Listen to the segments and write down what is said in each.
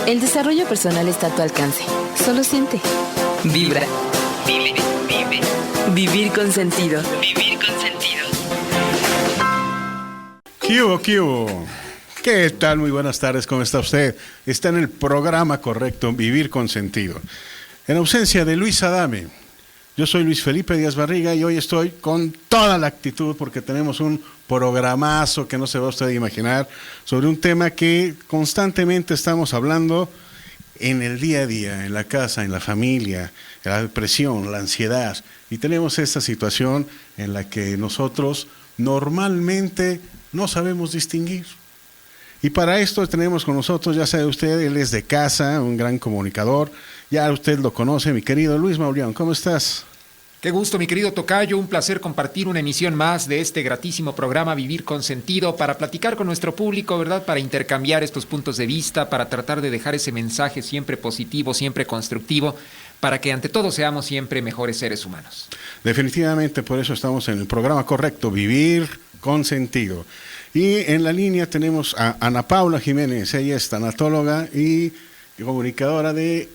El desarrollo personal está a tu alcance. Solo siente. Vibra. Vive. Vivir con sentido. Vivir con sentido. ¿Qué hubo? ¿Qué tal? Muy buenas tardes, ¿cómo está usted? Está en el programa correcto, Vivir con Sentido. En ausencia de Luis Adame, yo soy Luis Felipe Díaz Barriga y hoy estoy con toda la actitud porque tenemos un programazo que no se va a usted imaginar sobre un tema que constantemente estamos hablando en el día a día, en la casa, en la familia, la depresión, la ansiedad. Y tenemos esta situación en la que nosotros normalmente no sabemos distinguir. Y para esto tenemos con nosotros, ya sabe usted, él es de casa, un gran comunicador, ya usted lo conoce, mi querido Luis Mauleón, ¿cómo estás? Qué gusto, mi querido tocayo, un placer compartir una emisión más de este gratísimo programa Vivir con Sentido para platicar con nuestro público, ¿verdad? Para intercambiar estos puntos de vista, para tratar de dejar ese mensaje siempre positivo, siempre constructivo, para que ante todo seamos siempre mejores seres humanos. Definitivamente, por eso estamos en el programa correcto, Vivir con Sentido. Y en la línea tenemos a Ana Paula Jiménez, ella es tanatóloga y comunicadora de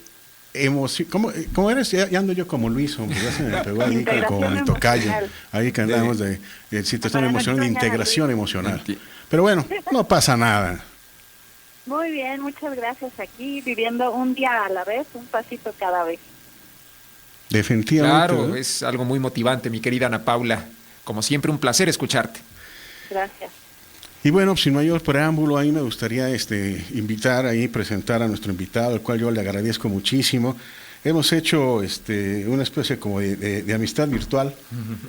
emoción. ¿Cómo eres? Ya ando yo como Luis, hombre, ya se me pegó ahí como el tocayo, ahí que andamos de situación emocional, de integración emocional. Pero bueno, no pasa nada. Muy bien, muchas gracias. Aquí viviendo un día a la vez, un pasito cada vez. Definitivamente. Claro, es algo muy motivante, mi querida Ana Paula. Como siempre, un placer escucharte. Gracias. Y bueno, sin mayor preámbulo, ahí me gustaría invitar, ahí presentar a nuestro invitado, al cual yo le agradezco muchísimo. Hemos hecho una especie como de amistad virtual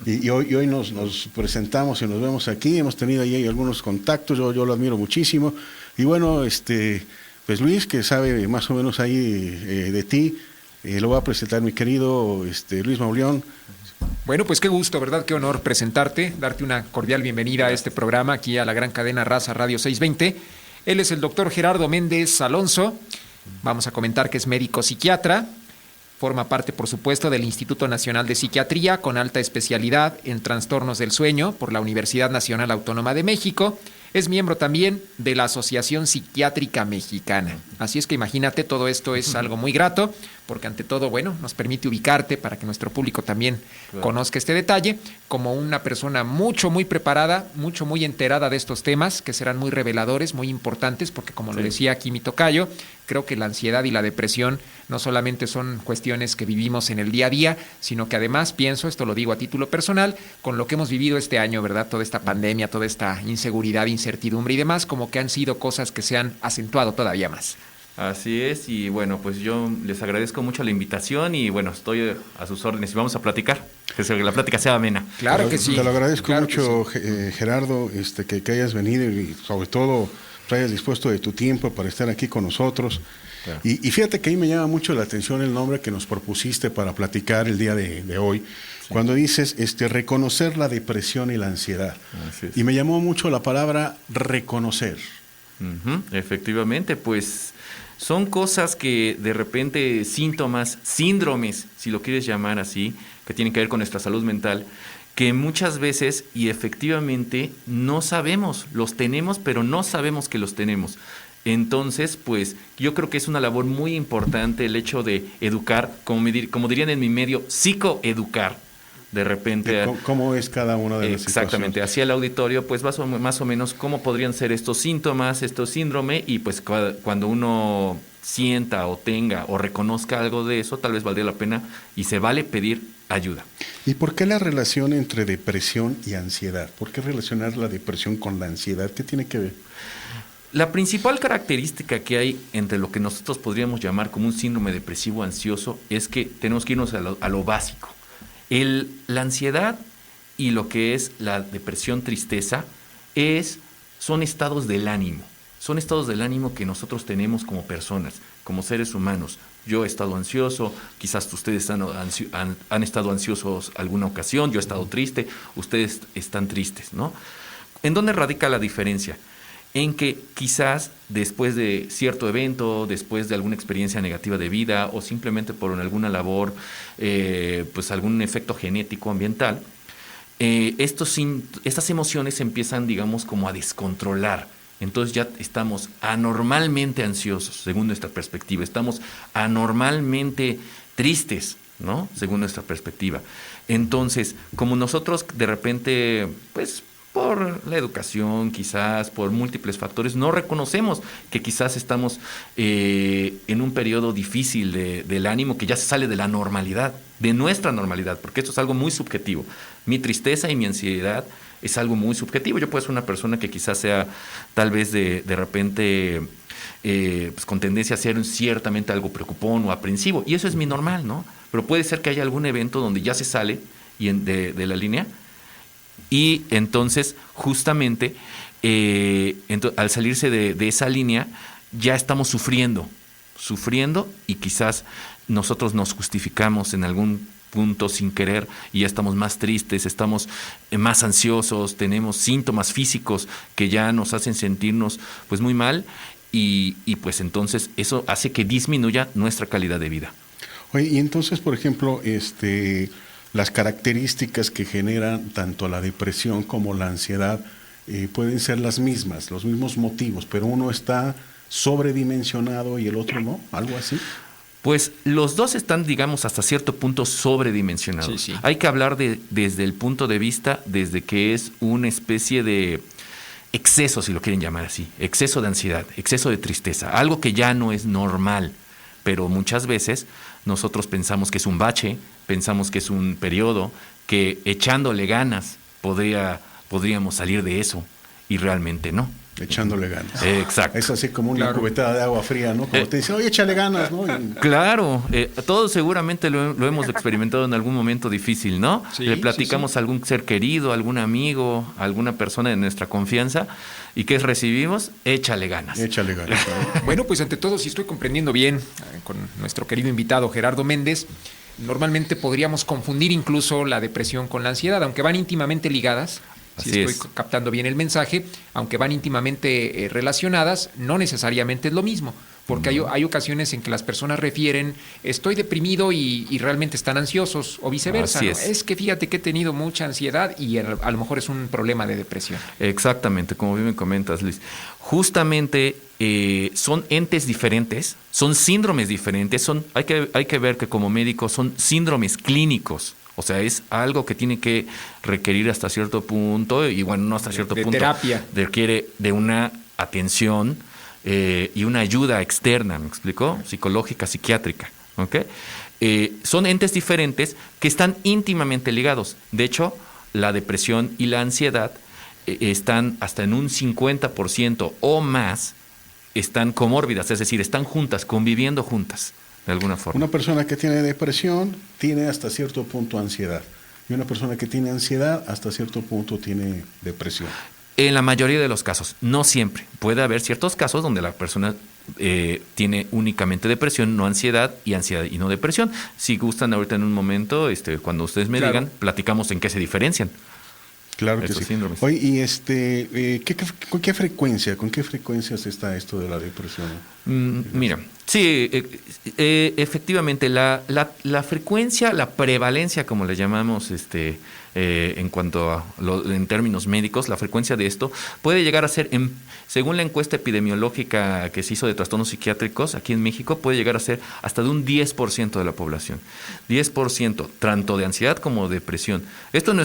y hoy nos presentamos y nos vemos aquí. Hemos tenido ahí algunos contactos, yo lo admiro muchísimo. Y bueno, pues Luis, que sabe más o menos ahí de ti, lo va a presentar mi querido Luis Mauleón. Bueno, pues qué gusto, ¿verdad? Qué honor presentarte, darte una cordial bienvenida a este programa, aquí a la gran cadena Raza Radio 620. Él es el doctor Gerardo Méndez Alonso. Vamos a comentar que es médico psiquiatra. Forma parte, por supuesto, del Instituto Nacional de Psiquiatría, con alta especialidad en trastornos del sueño por la Universidad Nacional Autónoma de México. Es miembro también de la Asociación Psiquiátrica Mexicana. Así es que imagínate, todo esto es algo muy grato, porque ante todo, bueno, nos permite ubicarte para que nuestro público también conozca este detalle, como una persona muy preparada, muy enterada de estos temas, que serán muy reveladores, muy importantes, porque como lo decía aquí mi tocayo, creo que la ansiedad y la depresión no solamente son cuestiones que vivimos en el día a día, sino que además pienso, esto lo digo a título personal, con lo que hemos vivido este año, ¿verdad? Toda esta pandemia, toda esta inseguridad, incertidumbre y demás, como que han sido cosas que se han acentuado todavía más. Así es, y bueno, pues yo les agradezco mucho la invitación y bueno, estoy a sus órdenes y vamos a platicar, que la plática sea amena. Claro que sí. Te lo agradezco mucho, sí. Gerardo, que hayas venido y sobre todo te hayas dispuesto de tu tiempo para estar aquí con nosotros. Claro. Y fíjate que ahí me llama mucho la atención el nombre que nos propusiste para platicar el día de hoy, sí. Cuando dices reconocer la depresión y la ansiedad. Y me llamó mucho la palabra reconocer. Efectivamente, pues son cosas que de repente, síntomas, síndromes, si lo quieres llamar así, que tienen que ver con nuestra salud mental, que muchas veces y efectivamente no sabemos, los tenemos, pero no sabemos que los tenemos. Entonces, pues yo creo que es una labor muy importante el hecho de educar, como dirían en mi medio, psicoeducar. De repente, ¿cómo es cada una de las exactamente, hacia el auditorio, pues más o menos cómo podrían ser estos síntomas, estos síndrome, y pues cuando uno sienta o tenga o reconozca algo de eso, tal vez valdría la pena y se vale pedir ayuda. ¿Y por qué la relación entre depresión y ansiedad? ¿Por qué relacionar la depresión con la ansiedad? ¿Qué tiene que ver? La principal característica que hay entre lo que nosotros podríamos llamar como un síndrome depresivo ansioso es que tenemos que irnos a lo básico. La ansiedad y lo que es la depresión, tristeza, son estados del ánimo. Son estados del ánimo que nosotros tenemos como personas, como seres humanos. Yo he estado ansioso, quizás ustedes han estado ansiosos alguna ocasión, yo he estado triste, ustedes están tristes, ¿no? ¿En dónde radica la diferencia? En que quizás después de cierto evento, después de alguna experiencia negativa de vida o simplemente por alguna labor, pues algún efecto genético ambiental, estas emociones empiezan, digamos, como a descontrolar entonces ya estamos anormalmente ansiosos, según nuestra perspectiva, estamos anormalmente tristes, ¿no? Según nuestra perspectiva. Entonces, como nosotros de repente, pues por la educación, quizás por múltiples factores, no reconocemos que quizás estamos en un periodo difícil del ánimo que ya se sale de la normalidad, de nuestra normalidad, porque esto es algo muy subjetivo. Mi tristeza y mi ansiedad es algo muy subjetivo. Yo puedo ser una persona que quizás sea tal vez de repente pues con tendencia a ser ciertamente algo preocupón o aprensivo, y eso es mi normal, ¿no? Pero puede ser que haya algún evento donde ya se sale de la línea, y entonces justamente al salirse de esa línea ya estamos sufriendo y quizás nosotros nos justificamos en algún punto sin querer y ya estamos más tristes, estamos más ansiosos, tenemos síntomas físicos que ya nos hacen sentirnos pues muy mal, y pues entonces eso hace que disminuya nuestra calidad de vida. Oye, y entonces, por ejemplo, las características que generan tanto la depresión como la ansiedad pueden ser las mismas, los mismos motivos, pero uno está sobredimensionado y el otro no, algo así. Pues los dos están, digamos, hasta cierto punto sobredimensionados. Sí, sí. Hay que hablar desde el punto de vista, desde que es una especie de exceso, si lo quieren llamar así, exceso de ansiedad, exceso de tristeza, algo que ya no es normal, pero muchas veces nosotros pensamos que es un bache, pensamos que es un periodo, que echándole ganas podríamos salir de eso, y realmente no. Echándole ganas. Exacto. Es así como una Claro. cubetada de agua fría, ¿no? Como te dicen, oye, échale ganas, ¿no? Y Claro, todos seguramente lo hemos experimentado en algún momento difícil, ¿no? Sí, Le platicamos sí. a algún ser querido, algún amigo, alguna persona de nuestra confianza, y ¿qué recibimos? Échale ganas. échale ganas. ¿no? Bueno, pues ante todo, si estoy comprendiendo bien con nuestro querido invitado Gerardo Méndez, normalmente podríamos confundir incluso la depresión con la ansiedad, aunque van íntimamente ligadas. Si Así estoy es. captando bien el mensaje, aunque van íntimamente relacionadas, no necesariamente es lo mismo, porque hay ocasiones en que las personas refieren, estoy deprimido y realmente están ansiosos, o viceversa. Así ¿no? es. Es que fíjate que he tenido mucha ansiedad y a lo mejor es un problema de depresión. Exactamente, como bien me comentas, Luis. Justamente son entes diferentes, son síndromes diferentes, hay que ver que como médicos son síndromes clínicos. O sea, es algo que tiene que requerir hasta cierto punto, y bueno, no hasta cierto de punto. terapia. Requiere de una atención y una ayuda externa, ¿me explicó? Psicológica, psiquiátrica, ¿ok? Son entes diferentes que están íntimamente ligados. De hecho, la depresión y la ansiedad están hasta en un 50% o más, están comórbidas, es decir, están juntas, conviviendo juntas. De alguna forma. Una persona que tiene depresión tiene hasta cierto punto ansiedad. Y una persona que tiene ansiedad hasta cierto punto tiene depresión. En la mayoría de los casos, no siempre. Puede haber ciertos casos donde la persona tiene únicamente depresión, no ansiedad y no depresión. Si gustan ahorita en un momento, cuando ustedes me Claro. digan, platicamos en qué se diferencian. Claro que Esos sí. síndromes. Oye, y ¿con qué frecuencia se está esto de la depresión? Mira, sí, efectivamente, la frecuencia, la prevalencia, como le llamamos en cuanto en términos médicos, la frecuencia de esto puede llegar a ser, según la encuesta epidemiológica que se hizo de trastornos psiquiátricos aquí en México, puede llegar a ser hasta de un 10% de la población. 10%, tanto de ansiedad como de depresión. Esto no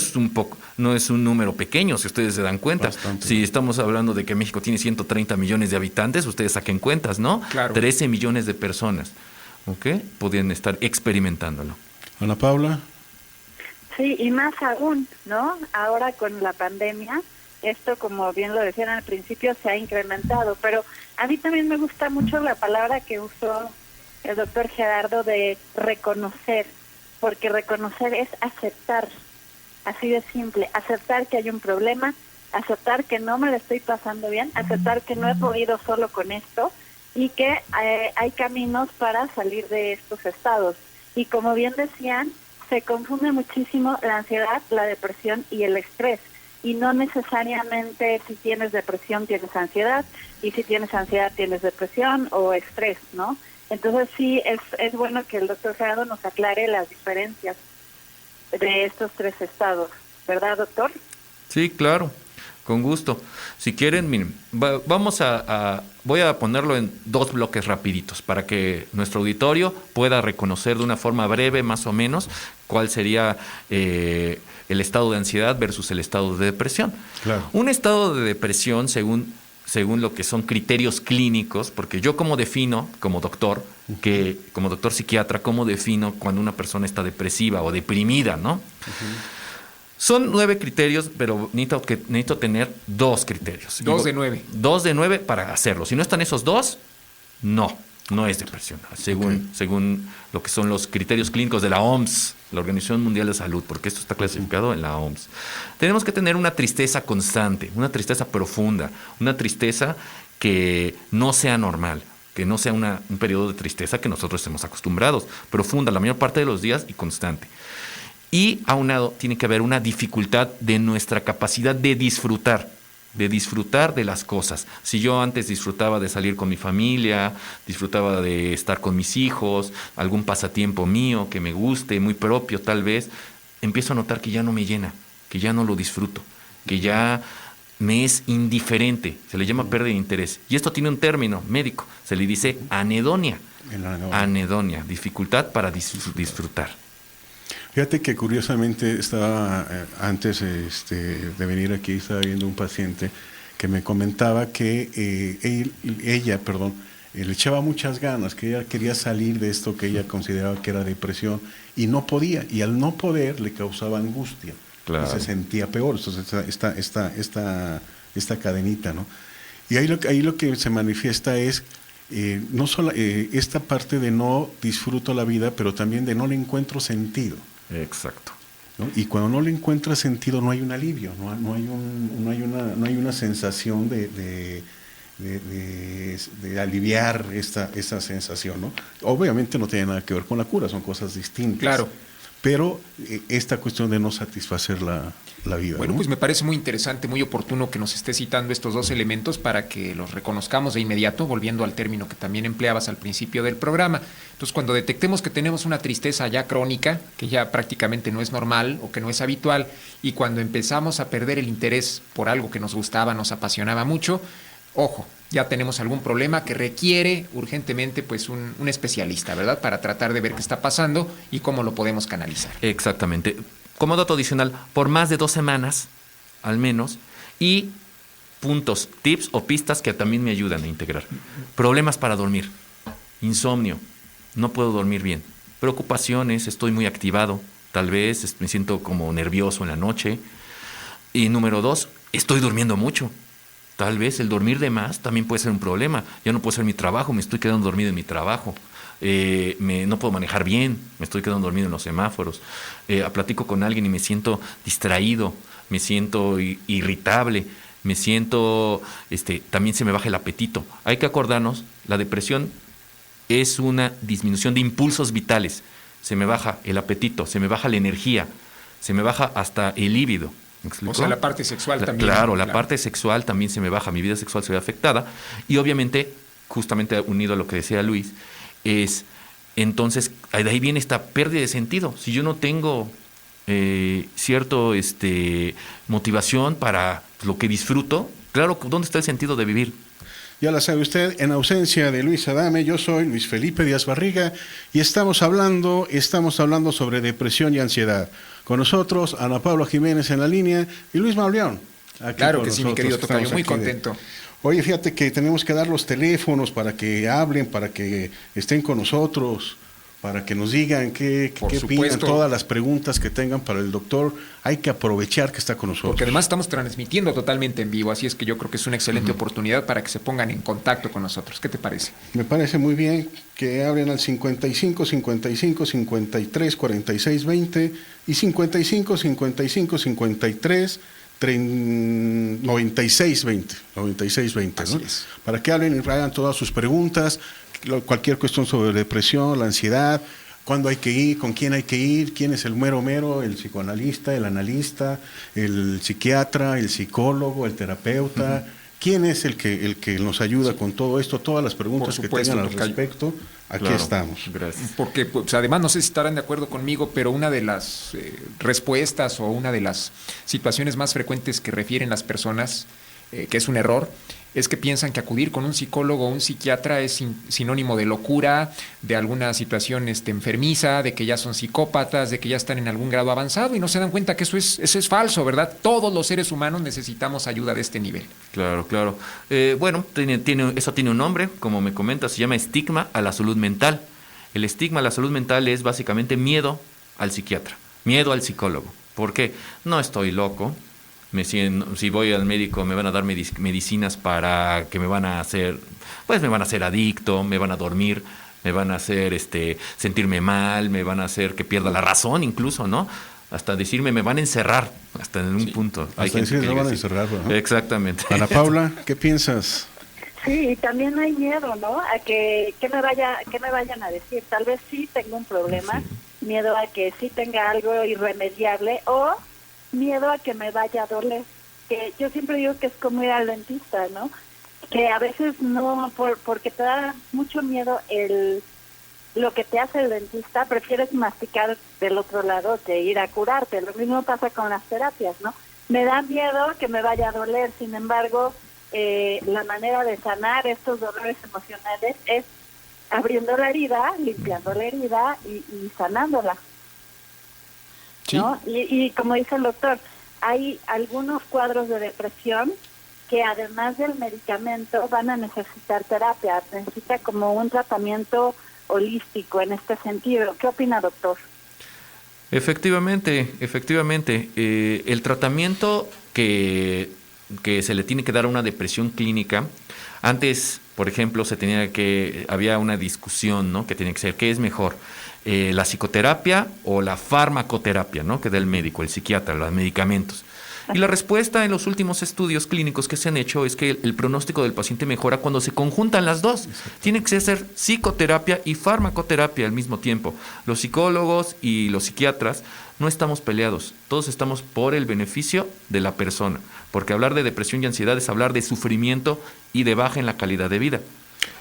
es un número pequeño, si ustedes se dan cuenta. Bastante. Si estamos hablando de que México tiene 130 millones de habitantes, ustedes saquen cuentas, ¿no? Claro. 13 millones de personas, ¿ok? Podrían estar experimentándolo. Ana Paula. Sí, y más aún, ¿no? Ahora con la pandemia, esto, como bien lo decían al principio, se ha incrementado, pero a mí también me gusta mucho la palabra que usó el doctor Gerardo de reconocer, porque reconocer es aceptar, así de simple, aceptar que hay un problema, aceptar que no me lo estoy pasando bien, aceptar que no he podido solo con esto y que hay caminos para salir de estos estados. Y como bien decían, se confunde muchísimo la ansiedad, la depresión y el estrés. Y no necesariamente si tienes depresión tienes ansiedad, y si tienes ansiedad tienes depresión o estrés, ¿no? Entonces sí, es bueno que el doctor Gerardo nos aclare las diferencias de estos tres estados, ¿verdad, doctor? Sí, claro. Con gusto. Si quieren, miren, voy a ponerlo en 2 bloques rapiditos para que nuestro auditorio pueda reconocer de una forma breve, más o menos, cuál sería el estado de ansiedad versus el estado de depresión. Claro. Un estado de depresión, según lo que son criterios clínicos, porque yo como defino, como doctor psiquiatra, cómo defino cuando una persona está depresiva o deprimida, ¿no? Son 9 criterios, pero necesito tener 2 criterios. 2 de 9. 2 de 9 para hacerlo. Si no están esos 2, no es depresión, según lo que son los criterios clínicos de la OMS, la Organización Mundial de Salud, porque esto está clasificado en la OMS. Tenemos que tener una tristeza constante, una tristeza profunda, una tristeza que no sea normal, que no sea un periodo de tristeza que nosotros estemos acostumbrados, profunda la mayor parte de los días y constante. Y aunado tiene que haber una dificultad de nuestra capacidad de disfrutar de las cosas. Si yo antes disfrutaba de salir con mi familia, disfrutaba de estar con mis hijos, algún pasatiempo mío que me guste, muy propio tal vez, empiezo a notar que ya no me llena, que ya no lo disfruto, que ya me es indiferente. Se le llama pérdida de interés. Y esto tiene un término médico, se le dice anedonia. Anedonia, dificultad para disfrutar. Fíjate que curiosamente estaba, antes de venir aquí, estaba viendo un paciente que me comentaba que ella, le echaba muchas ganas, que ella quería salir de esto que ella consideraba que era depresión y no podía, y al no poder le causaba angustia. Claro. Y se sentía peor. Entonces esta cadenita, ¿no? Y ahí lo que se manifiesta es no solo esta parte de no disfruto la vida, pero también de no le encuentro sentido. Exacto. ¿No? Y cuando no le encuentras sentido no hay un alivio, no hay una sensación de aliviar esa sensación, ¿no? Obviamente no tiene nada que ver con la cura, son cosas distintas. Claro. Pero esta cuestión de no satisfacer la vida. Bueno, ¿no? pues me parece muy interesante, muy oportuno que nos esté citando estos 2 elementos para que los reconozcamos de inmediato, volviendo al término que también empleabas al principio del programa. Entonces, cuando detectemos que tenemos una tristeza ya crónica, que ya prácticamente no es normal o que no es habitual, y cuando empezamos a perder el interés por algo que nos gustaba, nos apasionaba mucho, ojo, ya tenemos algún problema que requiere urgentemente pues un especialista, ¿verdad? Para tratar de ver qué está pasando y cómo lo podemos canalizar. Exactamente. Como dato adicional, por más de 2 semanas, al menos, y puntos, tips o pistas que también me ayudan a integrar. Problemas para dormir, insomnio, no puedo dormir bien, preocupaciones, estoy muy activado, tal vez me siento como nervioso en la noche. Y número 2, estoy durmiendo mucho. Tal vez el dormir de más también puede ser un problema. Ya no puedo hacer mi trabajo, me estoy quedando dormido en mi trabajo. No puedo manejar bien, me estoy quedando dormido en los semáforos. Platico con alguien y me siento distraído, me siento irritable, me siento, también se me baja el apetito. Hay que acordarnos, la depresión es una disminución de impulsos vitales. Se me baja el apetito, se me baja la energía, se me baja hasta el líbido. O sea, la parte sexual también. Claro, la parte sexual también se me baja, mi vida sexual se ve afectada. Y obviamente, justamente unido a lo que decía Luis, entonces, de ahí viene esta pérdida de sentido. Si yo no tengo cierto motivación para lo que disfruto, claro, ¿dónde está el sentido de vivir? Ya la sabe usted, en ausencia de Luis Adame, yo soy Luis Felipe Díaz Barriga y estamos hablando sobre depresión y ansiedad. Con nosotros, Ana Paula Jiménez en la línea y Luis Mauleón. Claro que sí, mi querido tocayo, muy contento. Oye, fíjate que tenemos que dar los teléfonos para que hablen, para que estén con nosotros, para que nos digan qué opinan, todas las preguntas que tengan para el doctor. Hay que aprovechar que está con nosotros. Porque además estamos transmitiendo totalmente en vivo, así es que yo creo que es una excelente oportunidad para que se pongan en contacto con nosotros. ¿Qué te parece? Me parece muy bien que hablen al 55 55 53 46 20 y 55 55 53 96 20, ¿no? Es. Para que hablen y hagan todas sus preguntas, cualquier cuestión sobre depresión, la ansiedad, cuándo hay que ir, con quién hay que ir, quién es el mero, el psicoanalista, el analista, el psiquiatra, el psicólogo, el terapeuta, ¿Quién es el que nos ayuda con todo esto? Todas las preguntas Por supuesto, que tengan al tocayo. respecto, aquí Claro, estamos. Gracias. Porque pues, además no sé si estarán de acuerdo conmigo, pero una de las respuestas o una de las situaciones más frecuentes que refieren las personas, que es un error, es que piensan que acudir con un psicólogo o un psiquiatra es sinónimo de locura, de alguna situación enfermiza, de que ya son psicópatas, de que ya están en algún grado avanzado y no se dan cuenta que eso es falso, ¿verdad? Todos los seres humanos necesitamos ayuda de este nivel. Claro, claro. Bueno, eso tiene un nombre, como me comentas, se llama estigma a la salud mental. El estigma a la salud mental es básicamente miedo al psiquiatra, miedo al psicólogo. ¿Por qué? No estoy loco. Si voy al médico me van a dar medicinas para que me van a hacer adicto, me van a dormir, me van a hacer sentirme mal, me van a hacer que pierda la razón incluso, ¿no? Hasta decirme me van a encerrar, hasta en un punto. Hasta decir, no van a encerrar, ¿no? Exactamente. Ana Paula, ¿qué piensas? Sí, y también hay miedo, ¿no? A que me vayan a decir. Tal vez sí tengo un problema, miedo a que sí tenga algo irremediable o miedo a que me vaya a doler. Que yo siempre digo que es como ir al dentista, ¿no? Que a veces no, porque te da mucho miedo lo que te hace el dentista, prefieres masticar del otro lado que ir a curarte. Lo mismo pasa con las terapias, ¿no? Me da miedo que me vaya a doler, sin embargo, la manera de sanar estos dolores emocionales es abriendo la herida, limpiando la herida y sanándola. Sí. ¿No? Y como dice el doctor, hay algunos cuadros de depresión que además del medicamento van a necesitar terapia, necesita como un tratamiento holístico en este sentido. ¿Qué opina, doctor? Efectivamente. El tratamiento que se le tiene que dar a una depresión clínica, antes, por ejemplo, había una discusión, ¿no? Que tenía que ser, ¿qué es mejor? La psicoterapia o la farmacoterapia, ¿no? Que da el médico, el psiquiatra, los medicamentos. Y la respuesta en los últimos estudios clínicos que se han hecho es que el pronóstico del paciente mejora cuando se conjuntan las dos. Tiene que ser psicoterapia y farmacoterapia al mismo tiempo. Los psicólogos y los psiquiatras no estamos peleados, todos estamos por el beneficio de la persona, porque hablar de depresión y ansiedad es hablar de sufrimiento y de baja en la calidad de vida.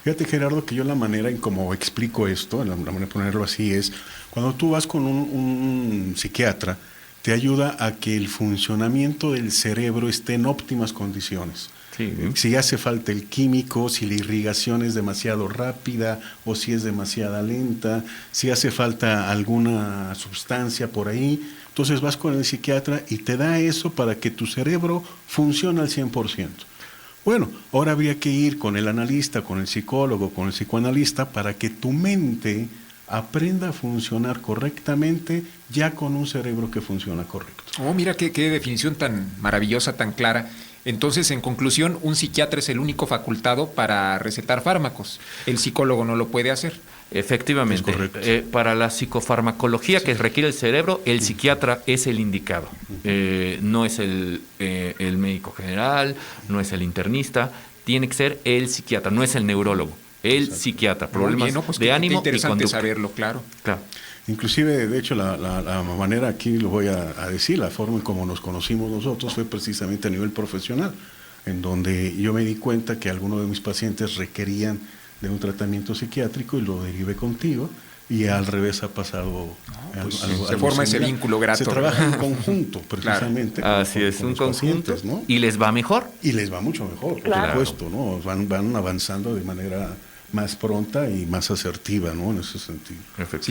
Fíjate, Gerardo, que yo la manera en cómo explico esto, la manera de ponerlo así es, cuando tú vas con un psiquiatra, te ayuda a que el funcionamiento del cerebro esté en óptimas condiciones. Sí. Si hace falta el químico, si la irrigación es demasiado rápida o si es demasiado lenta, si hace falta alguna sustancia por ahí, entonces vas con el psiquiatra y te da eso para que tu cerebro funcione al 100%. Bueno, ahora habría que ir con el analista, con el psicólogo, con el psicoanalista para que tu mente aprenda a funcionar correctamente ya con un cerebro que funciona correcto. Oh, mira qué definición tan maravillosa, tan clara. Entonces, en conclusión, un psiquiatra es el único facultado para recetar fármacos. El psicólogo no lo puede hacer. Efectivamente. Es correcto. Para la psicofarmacología que requiere el cerebro, el psiquiatra es el indicado. No es el médico general, no es el internista, tiene que ser el psiquiatra, no es el neurólogo. El psiquiatra, problemas Bien, ¿no? Pues de ánimo y interesante conducta. saberlo, claro. Claro. Inclusive, de hecho, la manera, aquí lo voy a decir, la forma en cómo nos conocimos nosotros fue precisamente a nivel profesional, en donde yo me di cuenta que algunos de mis pacientes requerían de un tratamiento psiquiátrico y lo derivé contigo, y al revés ha pasado se forma ese vínculo grato. Se trabaja en conjunto, precisamente. Claro. Así es, con un los conjunto, pacientes, ¿no? y les va mejor. Y les va mucho mejor, Claro. por supuesto, ¿no? Van avanzando de manera más pronta y más asertiva, ¿no? En ese sentido.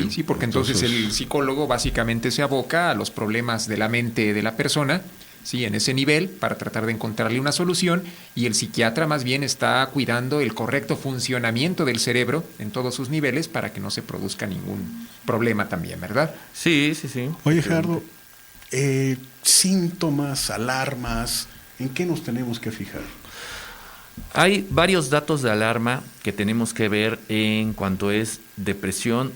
Sí, porque entonces el psicólogo básicamente se aboca a los problemas de la mente de la persona, sí, en ese nivel, para tratar de encontrarle una solución, y el psiquiatra más bien está cuidando el correcto funcionamiento del cerebro en todos sus niveles para que no se produzca ningún problema también, ¿verdad? Sí. Oye, Gerardo, síntomas, alarmas, ¿en qué nos tenemos que fijar? Hay varios datos de alarma que tenemos que ver en cuanto es depresión,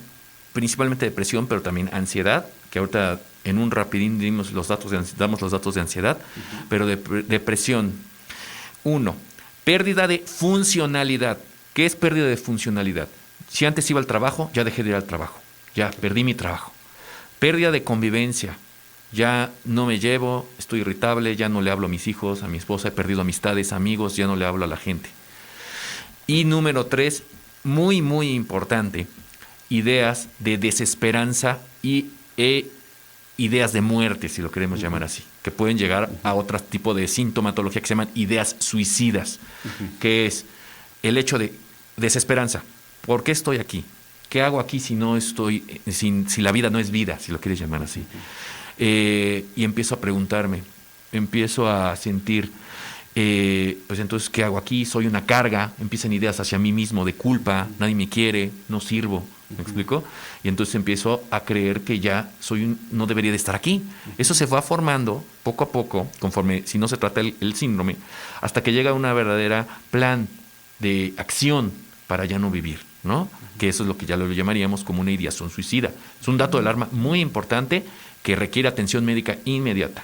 principalmente depresión, pero también ansiedad, que ahorita en un rapidín damos los datos de ansiedad, pero depresión. 1, pérdida de funcionalidad. ¿Qué es pérdida de funcionalidad? Si antes iba al trabajo, ya dejé de ir al trabajo, ya perdí mi trabajo. Pérdida de convivencia. ya no me llevo, estoy irritable, ya no le hablo a mis hijos, a mi esposa, he perdido amistades, amigos, ya no le hablo a la gente. Y número 3, muy, muy importante, ideas de desesperanza e ideas de muerte, si lo queremos llamar así, que pueden llegar a otro tipo de sintomatología que se llaman ideas suicidas, que es el hecho de desesperanza. ¿Por qué estoy aquí? ¿Qué hago aquí si no estoy, si la vida no es vida, si lo quieres llamar así? Y empiezo a preguntarme, empiezo a sentir, pues entonces, ¿qué hago aquí? Soy una carga, empiezan ideas hacia mí mismo de culpa, nadie me quiere, no sirvo, ¿me explico? Y entonces empiezo a creer que ya no debería de estar aquí. Eso se va formando poco a poco, conforme, si no se trata el síndrome, hasta que llega a una verdadera plan de acción para ya no vivir, ¿no? Que eso es lo que ya lo llamaríamos como una ideación suicida. Es un dato de alarma muy importante que requiere atención médica inmediata,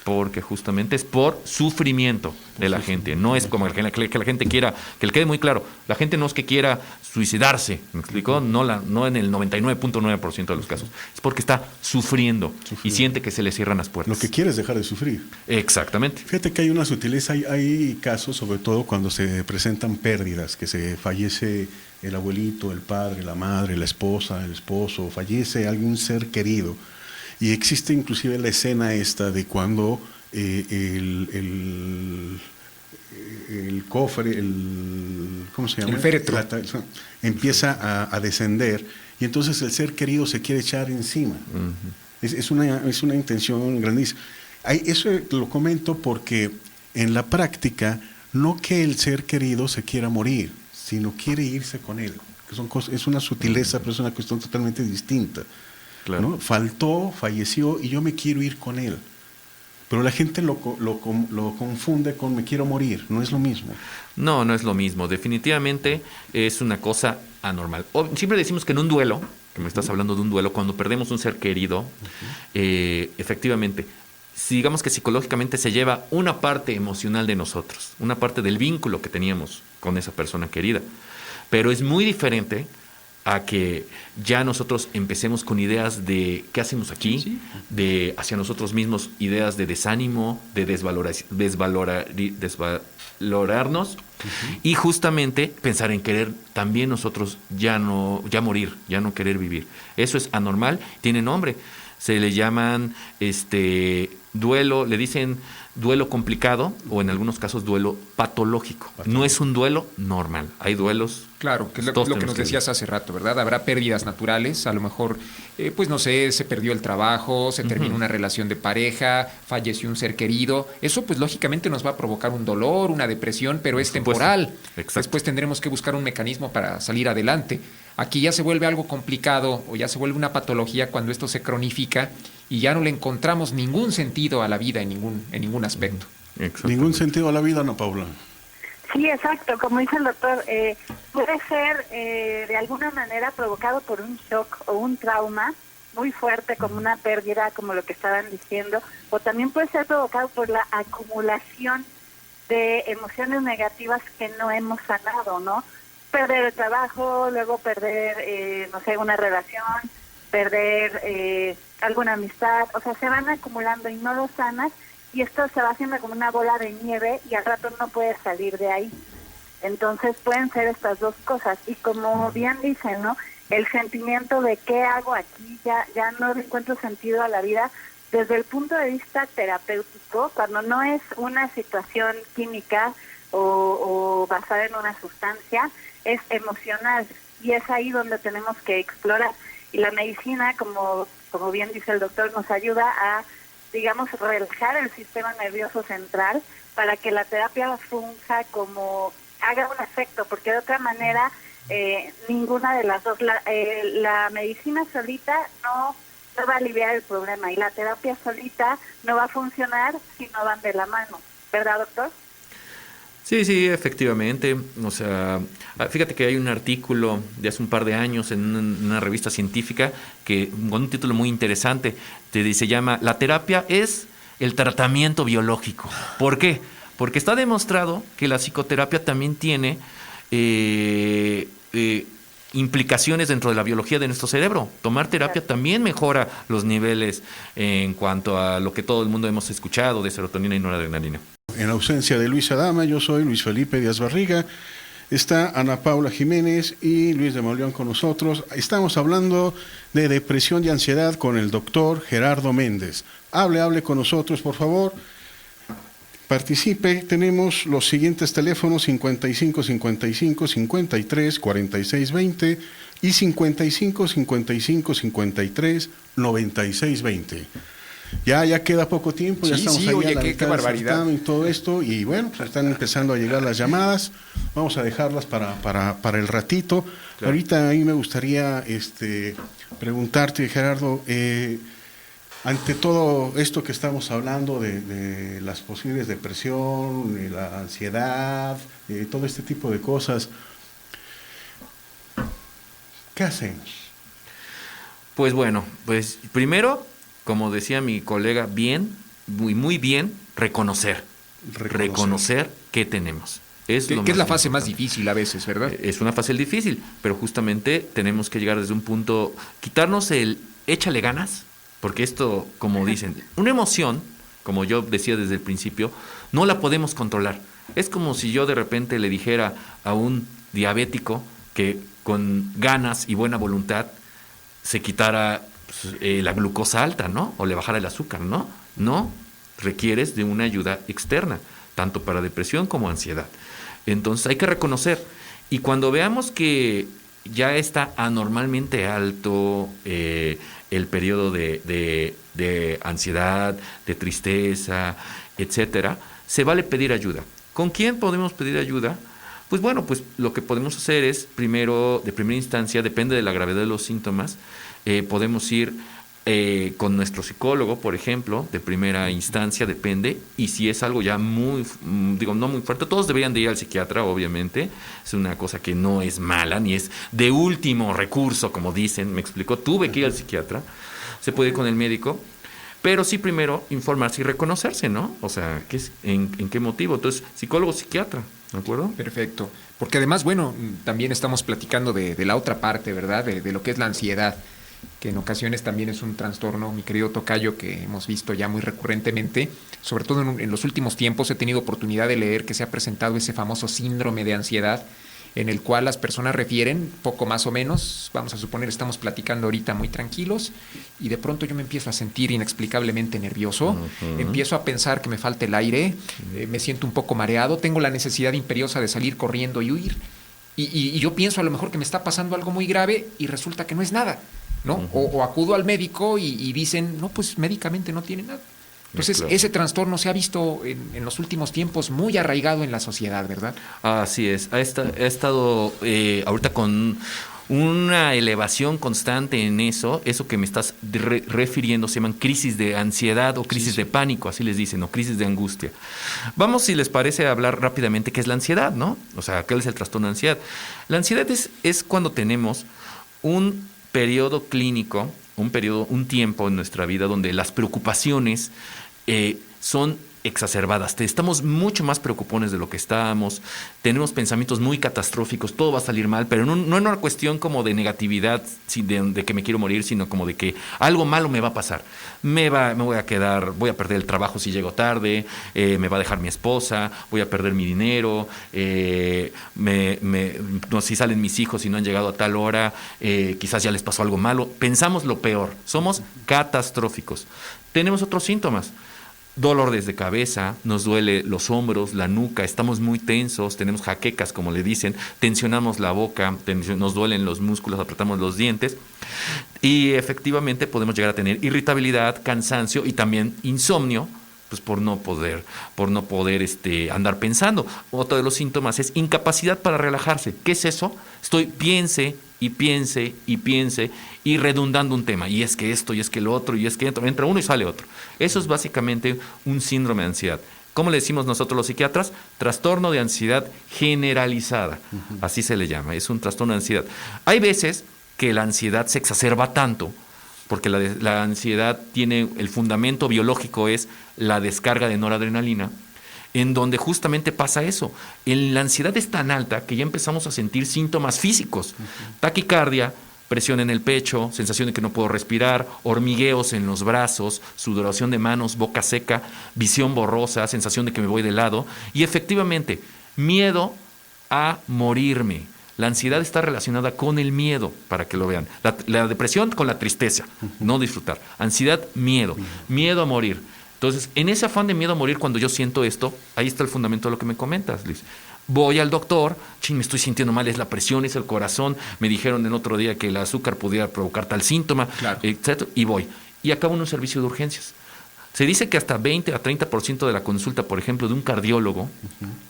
porque justamente es por sufrimiento de la gente. No es como que la gente quiera, que le quede muy claro, la gente no es que quiera suicidarse, ¿me explicó? No en el 99.9% de los casos. Es porque está sufriendo y siente que se le cierran las puertas. Lo que quiere es dejar de sufrir. Exactamente. Fíjate que hay una sutileza, hay casos, sobre todo cuando se presentan pérdidas, que se fallece el abuelito, el padre, la madre, la esposa, el esposo, fallece algún ser querido. Y existe inclusive la escena esta de cuando el cofre, ¿cómo se llama? El féretro. Empieza a descender y entonces el ser querido se quiere echar encima. Es una intención grandísima. Eso lo comento porque en la práctica no que el ser querido se quiera morir, sino quiere irse con él. Es una sutileza, pero es una cuestión totalmente distinta. Claro. ¿No? Falleció y yo me quiero ir con él. Pero la gente lo confunde con me quiero morir, no es lo mismo. No, no es lo mismo. Definitivamente es una cosa anormal. Siempre decimos que en un duelo, que me estás hablando de un duelo, cuando perdemos un ser querido, efectivamente, si digamos que psicológicamente se lleva una parte emocional de nosotros, una parte del vínculo que teníamos con esa persona querida. Pero es muy diferente a que ya nosotros empecemos con ideas de qué hacemos aquí, de hacia nosotros mismos ideas de desánimo, de desvalorarnos y justamente pensar en querer también nosotros ya morir, ya no querer vivir. Eso es anormal, tiene nombre. Se le llaman duelo, le dicen duelo complicado o en algunos casos duelo patológico. No es un duelo normal. Hay duelos. Claro, que es lo que nos decías hace rato, ¿verdad? Habrá pérdidas naturales, a lo mejor, pues no sé, se perdió el trabajo, se terminó una relación de pareja, falleció un ser querido. Eso pues lógicamente nos va a provocar un dolor, una depresión, pero es temporal. Exacto. Después tendremos que buscar un mecanismo para salir adelante. Aquí ya se vuelve algo complicado o ya se vuelve una patología cuando esto se cronifica y ya no le encontramos ningún sentido a la vida en ningún aspecto. Ningún sentido a la vida, ¿no, Paula? Sí, exacto. Como dice el doctor, puede ser de alguna manera provocado por un shock o un trauma muy fuerte, como una pérdida, como lo que estaban diciendo, o también puede ser provocado por la acumulación de emociones negativas que no hemos sanado, ¿no? Perder el trabajo, luego perder, no sé, una relación, perder alguna amistad, o sea, se van acumulando y no lo sanas, y esto se va haciendo como una bola de nieve y al rato no puedes salir de ahí. Entonces pueden ser estas dos cosas. Y como bien dicen, ¿no? El sentimiento de qué hago aquí, ya no le encuentro sentido a la vida desde el punto de vista terapéutico, cuando no es una situación química o basada en una sustancia, es emocional. Y es ahí donde tenemos que explorar. Y la medicina, como bien dice el doctor, nos ayuda a, digamos, relajar el sistema nervioso central para que la terapia funja como haga un efecto, porque de otra manera ninguna de las dos, la medicina solita no va a aliviar el problema y la terapia solita no va a funcionar si no van de la mano, ¿verdad, doctor? Sí, efectivamente. O sea, fíjate que hay un artículo de hace un par de años en una revista científica que con un título muy interesante se llama La terapia es el tratamiento biológico. ¿Por qué? Porque está demostrado que la psicoterapia también tiene implicaciones dentro de la biología de nuestro cerebro. Tomar terapia también mejora los niveles en cuanto a lo que todo el mundo hemos escuchado de serotonina y noradrenalina. En ausencia de Luis Adama, yo soy Luis Felipe Díaz Barriga. Está Ana Paula Jiménez y Luis de Mauleón con nosotros. Estamos hablando de depresión y ansiedad con el doctor Gerardo Méndez. Hable con nosotros, por favor. Participe. Tenemos los siguientes teléfonos: 55 55 53 46 20 y 55 55 53 96 20. Ya queda poco tiempo, ya estamos ahí oye, a la qué mitad barbaridad. y todo esto, y bueno, pues están empezando a llegar las llamadas. Vamos a dejarlas para el ratito. Claro. Ahorita a mí me gustaría preguntarte, Gerardo, ante todo esto que estamos hablando de las posibles depresión, de la ansiedad, todo este tipo de cosas, ¿qué hacemos? Pues bueno, pues primero, como decía mi colega, muy bien, reconocer qué tenemos. Que es la fase más difícil a veces, ¿verdad? Es una fase difícil, pero justamente tenemos que llegar desde un punto, quitarnos el échale ganas, porque esto, como dicen, una emoción, como yo decía desde el principio, no la podemos controlar. Es como si yo de repente le dijera a un diabético que con ganas y buena voluntad se quitara la glucosa alta, ¿no? O le bajara el azúcar, ¿no? No, requieres de una ayuda externa, tanto para depresión como ansiedad. Entonces hay que reconocer, y cuando veamos que ya está anormalmente alto el periodo de ansiedad, de tristeza, etcétera, se vale pedir ayuda. ¿Con quién podemos pedir ayuda? Pues bueno, pues lo que podemos hacer es, primero, de primera instancia, depende de la gravedad de los síntomas, podemos ir con nuestro psicólogo, por ejemplo, de primera instancia, depende, y si es algo ya muy, no muy fuerte, todos deberían de ir al psiquiatra, obviamente, es una cosa que no es mala, ni es de último recurso, como dicen, me explicó, tuve que ir al psiquiatra, se puede ir con el médico, pero sí primero informarse y reconocerse, ¿no? O sea, ¿en qué motivo? Entonces, psicólogo, psiquiatra, ¿de acuerdo? Perfecto. Porque además, bueno, también estamos platicando de la otra parte, ¿verdad? De lo que es la ansiedad, que en ocasiones también es un trastorno, mi querido tocayo, que hemos visto ya muy recurrentemente. Sobre todo en los últimos tiempos he tenido oportunidad de leer que se ha presentado ese famoso síndrome de ansiedad, en el cual las personas refieren, poco más o menos, vamos a suponer, estamos platicando ahorita muy tranquilos, y de pronto yo me empiezo a sentir inexplicablemente nervioso, empiezo a pensar que me falta el aire, me siento un poco mareado, tengo la necesidad imperiosa de salir corriendo y huir, y yo pienso a lo mejor que me está pasando algo muy grave, y resulta que no es nada, ¿no? O acudo al médico y dicen, no, pues médicamente no tiene nada. Entonces, claro, ese trastorno se ha visto en los últimos tiempos muy arraigado en la sociedad, ¿verdad? Así es. Ha estado ahorita con una elevación constante en eso que me estás refiriendo, se llaman crisis de ansiedad o crisis de pánico, así les dicen, o crisis de angustia. Vamos, si les parece, a hablar rápidamente qué es la ansiedad, ¿no? O sea, ¿qué es el trastorno de ansiedad? La ansiedad es cuando tenemos un periodo clínico, un tiempo en nuestra vida donde las preocupaciones son exacerbadas. Estamos mucho más preocupones de lo que estábamos, tenemos pensamientos muy catastróficos, todo va a salir mal, pero no en una cuestión como de negatividad, de que me quiero morir, sino como de que algo malo me va a pasar. Voy a perder el trabajo si llego tarde, me va a dejar mi esposa, voy a perder mi dinero, si salen mis hijos y no han llegado a tal hora, quizás ya les pasó algo malo. Pensamos lo peor, somos catastróficos. Tenemos otros síntomas. Dolor de cabeza, nos duele los hombros, la nuca, estamos muy tensos, tenemos jaquecas, como le dicen, tensionamos la boca, nos duelen los músculos, apretamos los dientes y efectivamente podemos llegar a tener irritabilidad, cansancio y también insomnio, pues por no poder andar pensando. Otro de los síntomas es incapacidad para relajarse. ¿Qué es eso? Estoy piense y redundando un tema, y es que esto, y es que lo otro, y es que entra uno y sale otro. Eso es básicamente un síndrome de ansiedad. ¿Cómo le decimos nosotros los psiquiatras? Trastorno de ansiedad generalizada, así se le llama, es un trastorno de ansiedad. Hay veces que la ansiedad se exacerba tanto, porque la ansiedad tiene, el fundamento biológico es la descarga de noradrenalina, en donde justamente pasa eso. La ansiedad es tan alta que ya empezamos a sentir síntomas físicos, taquicardia, presión en el pecho, sensación de que no puedo respirar, hormigueos en los brazos, sudoración de manos, boca seca, visión borrosa, sensación de que me voy de lado y efectivamente miedo a morirme. La ansiedad está relacionada con el miedo, para que lo vean. La depresión con la tristeza, no disfrutar. Ansiedad, miedo, miedo a morir. Entonces, en ese afán de miedo a morir, cuando yo siento esto, ahí está el fundamento de lo que me comentas, Liz. Voy al doctor, me estoy sintiendo mal, es la presión, es el corazón, me dijeron el otro día que el azúcar pudiera provocar tal síntoma, Claro. etc. Y voy. Y acabo en un servicio de urgencias. Se dice que hasta 20 a 30% de la consulta, por ejemplo, de un cardiólogo,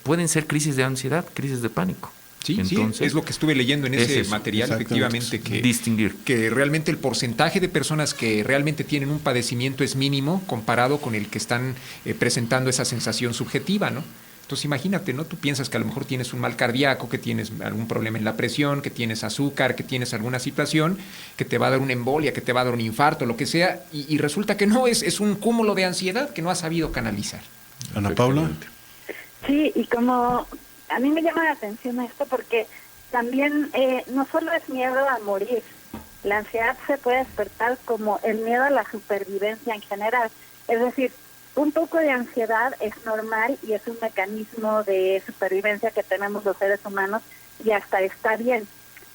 pueden ser crisis de ansiedad, crisis de pánico. Sí, Entonces, sí, es lo que estuve leyendo en es ese eso, material, exactamente. efectivamente, distinguir. que realmente el porcentaje de personas que realmente tienen un padecimiento es mínimo comparado con el que están presentando esa sensación subjetiva, ¿no? Entonces imagínate, ¿no? Tú piensas que a lo mejor tienes un mal cardíaco, que tienes algún problema en la presión, que tienes azúcar, que tienes alguna situación que te va a dar una embolia, que te va a dar un infarto, lo que sea, y resulta que no, es un cúmulo de ansiedad que no has sabido canalizar. Ana Paula. Sí, y como a mí me llama la atención esto porque también no solo es miedo a morir, la ansiedad se puede despertar como el miedo a la supervivencia en general. Es decir, un poco de ansiedad es normal y es un mecanismo de supervivencia que tenemos los seres humanos y hasta está bien.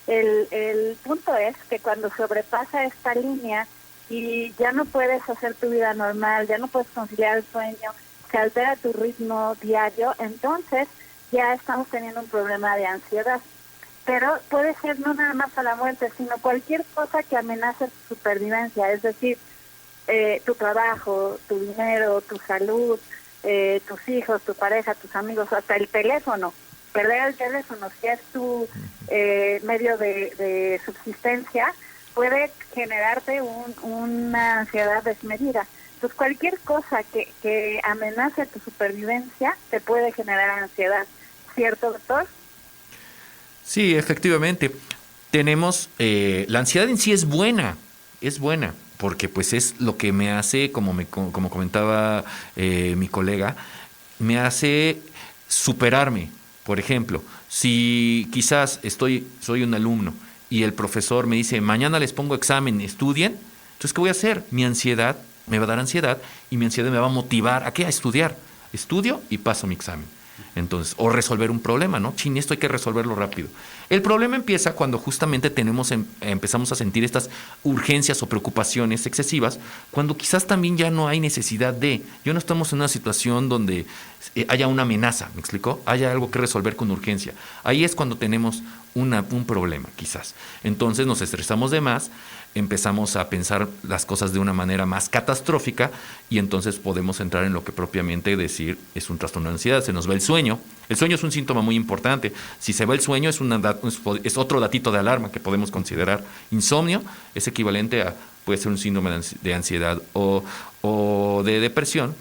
El punto es que cuando sobrepasa esta línea y ya no puedes hacer tu vida normal, ya no puedes conciliar el sueño, se altera tu ritmo diario, entonces ya estamos teniendo un problema de ansiedad. Pero puede ser no nada más a la muerte, sino cualquier cosa que amenace tu supervivencia, es decir, tu trabajo, tu dinero, tu salud, tus hijos, tu pareja, tus amigos, hasta el teléfono. Perder el teléfono, si es tu medio de subsistencia, puede generarte una ansiedad desmedida. Entonces, cualquier cosa que amenace tu supervivencia te puede generar ansiedad. ¿Cierto, doctor? Sí, efectivamente. Tenemos, la ansiedad en sí es buena, porque pues es lo que me hace, como comentaba mi colega, me hace superarme. Por ejemplo, si quizás soy un alumno y el profesor me dice, mañana les pongo examen, estudien, entonces, ¿qué voy a hacer? Mi ansiedad me va a dar ansiedad y mi ansiedad me va a motivar ¿a qué? A estudiar. Estudio y paso mi examen. Entonces, o resolver un problema, ¿no? Esto hay que resolverlo rápido. El problema empieza cuando justamente empezamos a sentir estas urgencias o preocupaciones excesivas, cuando quizás también ya no hay necesidad ya no estamos en una situación donde haya una amenaza, ¿me explicó? Haya algo que resolver con urgencia. Ahí es cuando tenemos un problema, quizás. Entonces nos estresamos de más, empezamos a pensar las cosas de una manera más catastrófica y entonces podemos entrar en lo que propiamente decir es un trastorno de ansiedad. Se nos va el sueño. El sueño es un síntoma muy importante. Si se va el sueño es otro datito de alarma que podemos considerar. Insomnio es equivalente puede ser un síndrome de ansiedad o de depresión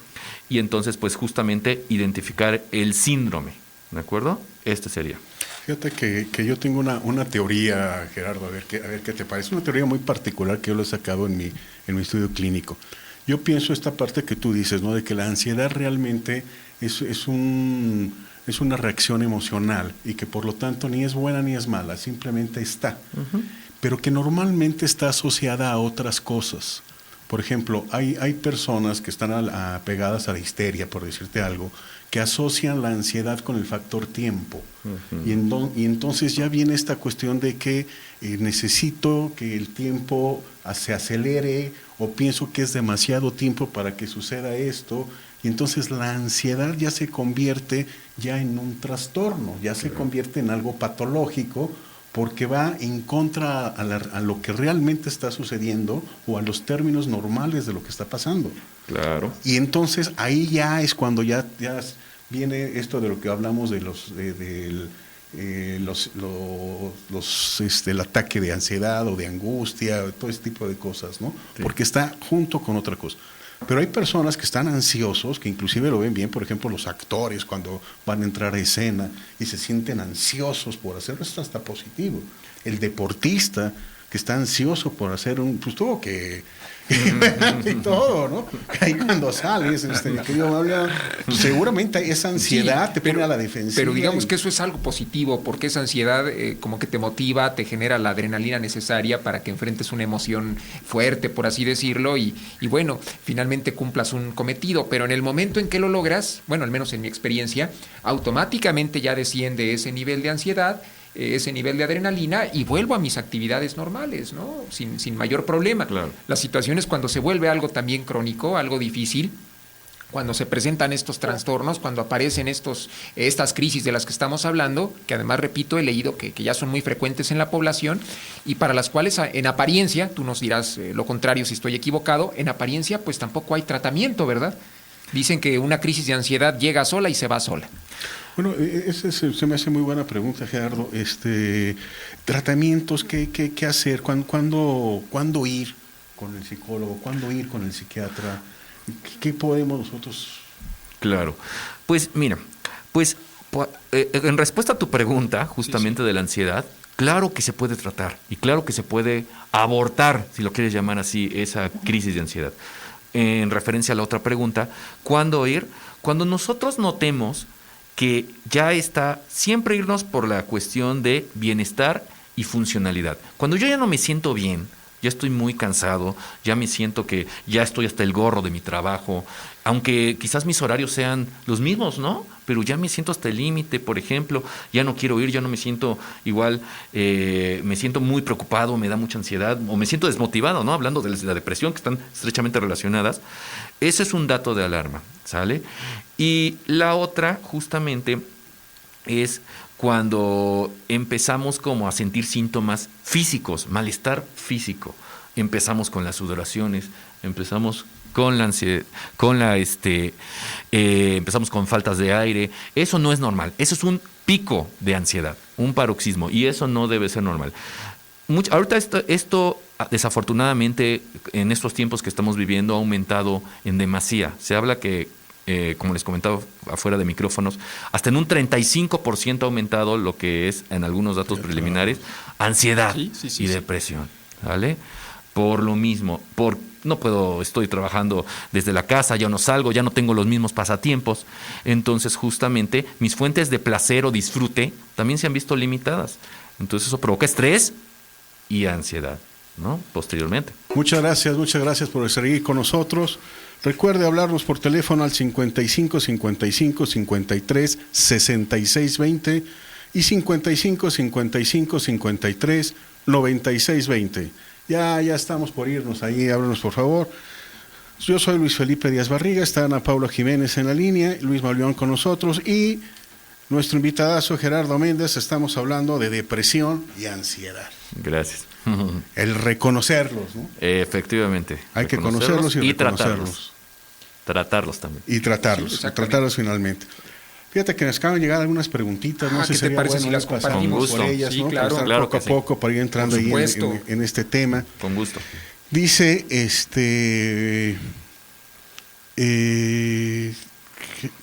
y entonces pues justamente identificar el síndrome, ¿de acuerdo? Este sería. Fíjate que yo tengo una teoría, Gerardo, a ver qué te parece. Una teoría muy particular que yo lo he sacado en mi estudio clínico. Yo pienso esta parte que tú dices, ¿no? De que la ansiedad realmente es una reacción emocional y que por lo tanto ni es buena ni es mala, simplemente está. Uh-huh. Pero que normalmente está asociada a otras cosas. Por ejemplo, hay personas que están apegadas a la histeria, por decirte algo, que asocian la ansiedad con el factor tiempo. Uh-huh. Y entonces ya viene esta cuestión de que necesito que el tiempo se acelere o pienso que es demasiado tiempo para que suceda esto. Y entonces la ansiedad ya se convierte ya en un trastorno, ya se convierte en algo patológico porque va en contra a lo que realmente está sucediendo o a los términos normales de lo que está pasando. Claro. Y entonces ahí ya es cuando ya viene esto de lo que hablamos de el ataque de ansiedad o de angustia, todo ese tipo de cosas, ¿no? Sí. Porque está junto con otra cosa. Pero hay personas que están ansiosos, que inclusive lo ven bien, por ejemplo, los actores cuando van a entrar a escena y se sienten ansiosos por hacerlo, esto está positivo. El deportista que está ansioso por hacer pues tuvo que y todo, ¿no? Ahí cuando sales, mi querido Fabián, seguramente esa ansiedad te pone a la defensiva. Pero digamos que eso es algo positivo, porque esa ansiedad como que te motiva, te genera la adrenalina necesaria para que enfrentes una emoción fuerte, por así decirlo, y bueno, finalmente cumplas un cometido. Pero en el momento en que lo logras, bueno, al menos en mi experiencia, automáticamente ya desciende ese nivel de ansiedad, ese nivel de adrenalina, y vuelvo a mis actividades normales, ¿no? Sin mayor problema. Claro. La situación es cuando se vuelve algo también crónico, algo difícil, cuando se presentan estos trastornos, cuando aparecen estas crisis de las que estamos hablando, que además, repito, he leído que ya son muy frecuentes en la población y para las cuales en apariencia, tú nos dirás lo contrario si estoy equivocado, en apariencia pues tampoco hay tratamiento, ¿verdad? Dicen que una crisis de ansiedad llega sola y se va sola. Bueno, se me hace muy buena pregunta, Gerardo. Tratamientos, ¿qué hacer? ¿Cuándo ir con el psicólogo? ¿Cuándo ir con el psiquiatra? ¿Qué podemos nosotros? Claro. Pues mira, en respuesta a tu pregunta, justamente de la ansiedad, claro que se puede tratar y claro que se puede abortar, si lo quieres llamar así, esa crisis de ansiedad. En referencia a la otra pregunta, ¿cuándo ir? Cuando nosotros notemos que ya está, siempre irnos por la cuestión de bienestar y funcionalidad. Cuando yo ya no me siento bien, ya estoy muy cansado, ya me siento que ya estoy hasta el gorro de mi trabajo, aunque quizás mis horarios sean los mismos, ¿no? Pero ya me siento hasta el límite, por ejemplo, ya no quiero ir, ya no me siento igual, me siento muy preocupado, me da mucha ansiedad, o me siento desmotivado, ¿no? Hablando de la depresión, que están estrechamente relacionadas. Ese es un dato de alarma, ¿sale? Y la otra, justamente, es cuando empezamos como a sentir síntomas físicos, malestar físico. Empezamos con las sudoraciones, empezamos con la ansiedad, empezamos con faltas de aire. Eso no es normal. Eso es un pico de ansiedad, un paroxismo, y eso no debe ser normal. Ahorita esto, desafortunadamente, en estos tiempos que estamos viviendo, ha aumentado en demasía. Se habla que, como les comentaba afuera de micrófonos, hasta en un 35% ha aumentado lo que es, en algunos datos preliminares, ansiedad y depresión, ¿vale? Por lo mismo, estoy trabajando desde la casa, ya no salgo, ya no tengo los mismos pasatiempos, entonces justamente mis fuentes de placer o disfrute también se han visto limitadas. Entonces eso provoca estrés y ansiedad, ¿no? Posteriormente. Muchas gracias por seguir con nosotros. Recuerde hablarnos por teléfono al 55 55 53 66 20 y 55 55 53 96 20. Ya estamos por irnos ahí, háblanos por favor. Yo soy Luis Felipe Díaz Barriga, está Ana Paula Jiménez en la línea, Luis Mauleón con nosotros y nuestro invitadazo Gerardo Méndez. Estamos hablando de depresión y ansiedad. Gracias. El reconocerlos, ¿no? Efectivamente. Hay que conocerlos y reconocerlos. Tratarlos también. Y tratarlos finalmente. Fíjate que nos acaban de llegar algunas preguntitas, no sé si sería bueno si las compartimos por ellas, sí, ¿no? claro, Para estar poco a poco para ir entrando ahí en este tema. Con gusto. Dice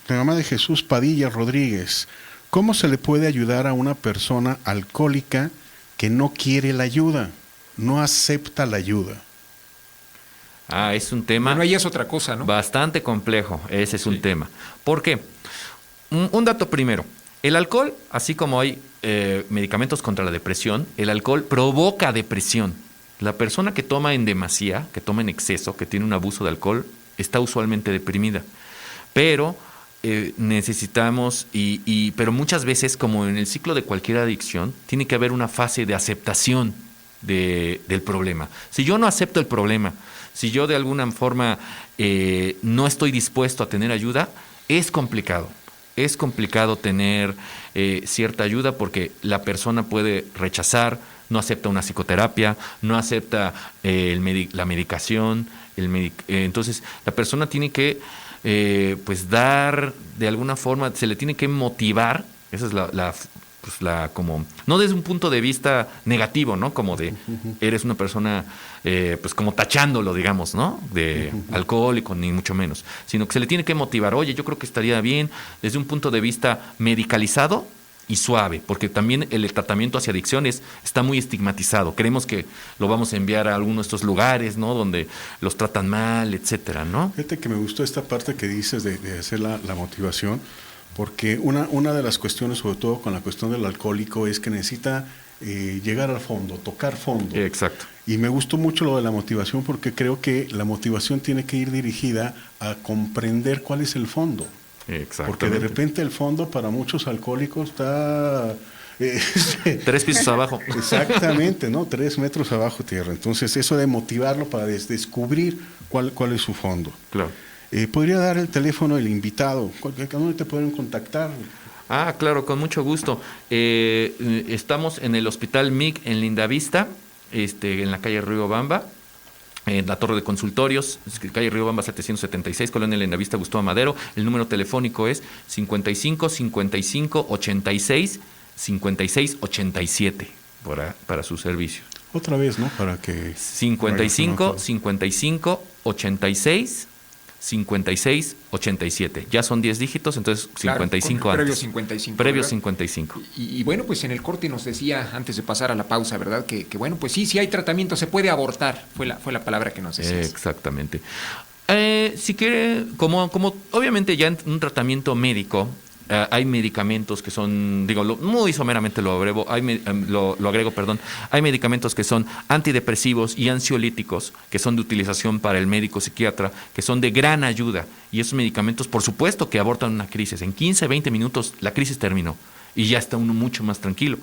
la mamá de Jesús Padilla Rodríguez, ¿cómo se le puede ayudar a una persona alcohólica que no quiere la ayuda, no acepta la ayuda? Es un tema... Bueno, ahí es otra cosa, ¿no? Bastante complejo, ese es un tema. ¿Por qué? Un dato primero. El alcohol, así como hay medicamentos contra la depresión, el alcohol provoca depresión. La persona que toma en demasía, que toma en exceso, que tiene un abuso de alcohol, está usualmente deprimida. Pero necesitamos, pero muchas veces, como en el ciclo de cualquier adicción, tiene que haber una fase de aceptación del problema. Si yo no acepto el problema, si yo de alguna forma no estoy dispuesto a tener ayuda, es complicado. Es complicado tener cierta ayuda porque la persona puede rechazar, no acepta una psicoterapia, no acepta la medicación. Entonces, la persona tiene que dar de alguna forma, se le tiene que motivar. Esa es como, no desde un punto de vista negativo, ¿no? Como de, eres una persona, como tachándolo, digamos, ¿no? De alcohólico, ni mucho menos. Sino que se le tiene que motivar. Oye, yo creo que estaría bien, desde un punto de vista medicalizado, y suave, porque también el tratamiento hacia adicciones está muy estigmatizado. Creemos que lo vamos a enviar a alguno de estos lugares, ¿no? Donde los tratan mal, etcétera, ¿no? Fíjate que me gustó esta parte que dices de hacer la motivación, porque una de las cuestiones, sobre todo con la cuestión del alcohólico, es que necesita llegar al fondo, tocar fondo. Exacto. Y me gustó mucho lo de la motivación, porque creo que la motivación tiene que ir dirigida a comprender cuál es el fondo. Porque de repente el fondo para muchos alcohólicos está... 3 pisos abajo. Exactamente, ¿no? 3 metros abajo tierra. Entonces eso de motivarlo para descubrir cuál es su fondo. Claro. ¿Podría dar el teléfono del invitado? ¿Dónde te pueden contactar? Ah, claro, con mucho gusto. Estamos en el Hospital MIC en Lindavista, en la calle Riobamba, en la torre de consultorios, calle Riobamba 776, Colonia Lindavista, Gustavo Madero. El número telefónico es 55 55 86 56 87 para sus servicios. Otra vez, ¿no? Para que... 55 55 86 56 87. Ya son 10 dígitos, entonces 55 claro, antes. Previo 55. Previo ¿verdad? 55. Y bueno, pues en el corte nos decía, antes de pasar a la pausa, ¿verdad? Que bueno, pues sí hay tratamiento, se puede abortar, fue la palabra que nos decías. Exactamente. Si quiere, como obviamente ya en un tratamiento médico, hay medicamentos que son, muy someramente lo agrego, hay medicamentos que son antidepresivos y ansiolíticos, que son de utilización para el médico psiquiatra, que son de gran ayuda, y esos medicamentos, por supuesto, que abortan una crisis. En 15, 20 minutos la crisis terminó, y ya está uno mucho más tranquilo.